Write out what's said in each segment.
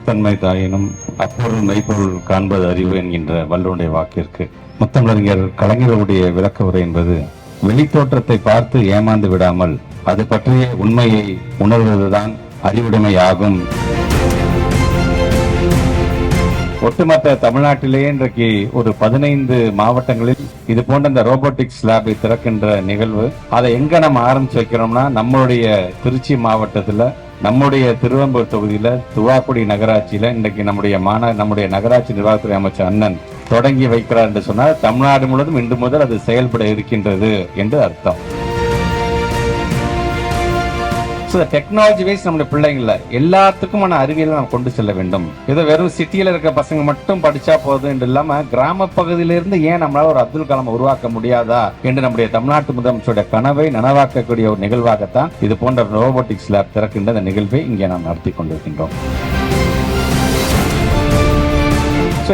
தன்மை தாயினும் அப்பொருள் மெய்ப்பொருள் காண்பது அறிவு என்கின்ற வள்ளுவனுடைய வாக்கிற்கு முத்தமிழறிஞர் கலைஞருடைய விளக்க உரை என்பது வெளித்தோற்றத்தை பார்த்து ஏமாந்து விடாமல் அது பற்றிய உண்மையை உணர்வதுதான் அறிவுடைமையாகும். ஒட்டுமொத்த தமிழ்நாட்டிலேயே இன்றைக்கு ஒரு 15 மாவட்டங்களில் இது போன்ற இந்த ரோபோட்டிக்ஸ் லேபை திறக்கின்ற நிகழ்வு, அதை எங்க நம்ம ஆரம்பிச்சு வைக்கிறோம்னா நம்மளுடைய திருச்சி மாவட்டத்துல, நம்முடைய திருவெம்பூர் தொகுதியில, துவாக்குடி நகராட்சியில இன்றைக்கு நம்முடைய நகராட்சி நிர்வாகத்துறை அமைச்சர் அண்ணன் தொடங்கி வைக்கிறார் என்று சொன்னால் தமிழ்நாடு முழுவதும் இன்று முதல் அது செயல்பட இருக்கின்றது என்று அர்த்தம். டெக்னாலஜி வைஸ் நம்முடைய பிள்ளைங்கள எல்லாத்துக்குமான அறிவியலை நம்ம கொண்டு செல்ல வேண்டும். ஏதோ வெறும் சிட்டியில இருக்க பசங்க மட்டும் படிச்சா போதும் என்று இல்லாம கிராம பகுதியிலிருந்து ஏன் நம்மளால ஒரு அப்துல் கலாம் உருவாக்க முடியாதா என்று நம்முடைய தமிழ்நாட்டு முதலமைச்சருடைய கனவை நனவாக்கக்கூடிய ஒரு நிகழ்வாகத்தான் இது போன்ற ரோபோட்டிக்ஸ் லேப் திறக்கின்ற இந்த நிகழ்வை இங்கே நாம் நடத்தி கொண்டிருக்கின்றோம்.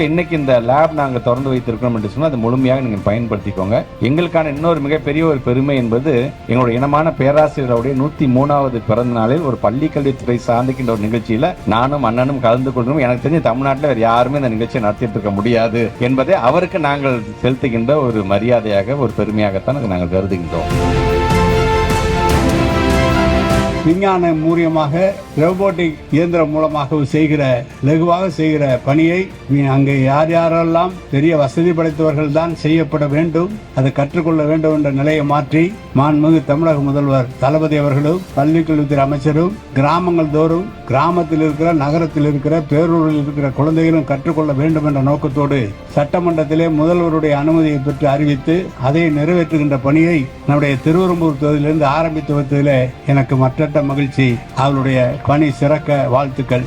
இன்னைக்கு இந்த லேப் நாங்கள் திறந்து வைத்திருக்கிறோம் என்று சொன்னால் அது முழுமையாக நீங்கள் பயன்படுத்திக்கோங்க. எங்களுக்கான இன்னொரு மிகப்பெரிய ஒரு பெருமை என்பது எங்களுடைய இனமான பேராசிரியருடைய 103வது பிறந்த நாளில் ஒரு பள்ளி கல்வித்துறை சார்ந்திருக்கின்ற ஒரு நிகழ்ச்சியில நானும் அண்ணனும் கலந்து கொள்கிறோம். எனக்கு தெரிஞ்ச தமிழ்நாட்டில் வேறு யாருமே இந்த நிகழ்ச்சியை நடத்திட்டு இருக்க முடியாது என்பதை அவருக்கு நாங்கள் செலுத்துகின்ற ஒரு மரியாதையாக, ஒரு பெருமையாகத்தான் நாங்கள் கருதுகின்றோம். விஞ்ஞான மூலியமாக ரோபோட்டிக் இயந்திரம் மூலமாக லகுவாக செய்கிற பணியை அங்கே யாரெல்லாம் பெரிய வசதி படைத்தவர்கள் தான் செய்யப்பட வேண்டும், அதை கற்றுக்கொள்ள வேண்டும் என்ற நிலையை மாற்றி மாண்புமிகு தமிழக முதல்வர் தளபதி அவர்களும் பள்ளி கல்வித்துறை அமைச்சரும் கிராமங்கள் தோறும் கிராமத்தில் இருக்கிற, நகரத்தில் இருக்கிற, பேரூரில் இருக்கிற குழந்தைகளும் கற்றுக்கொள்ள வேண்டும் என்ற நோக்கத்தோடு சட்டமன்றத்திலே முதல்வருடைய அனுமதியை பெற்று அறிவித்து அதை நிறைவேற்றுகின்ற பணியை நம்முடைய திருவெம்பூர் தொகுதியிலிருந்து ஆரம்பித்து வைத்ததிலே எனக்கு மற்ற மகிழ்ச்சி. அவருடைய பணி சிறக்க வாழ்த்துக்கள்.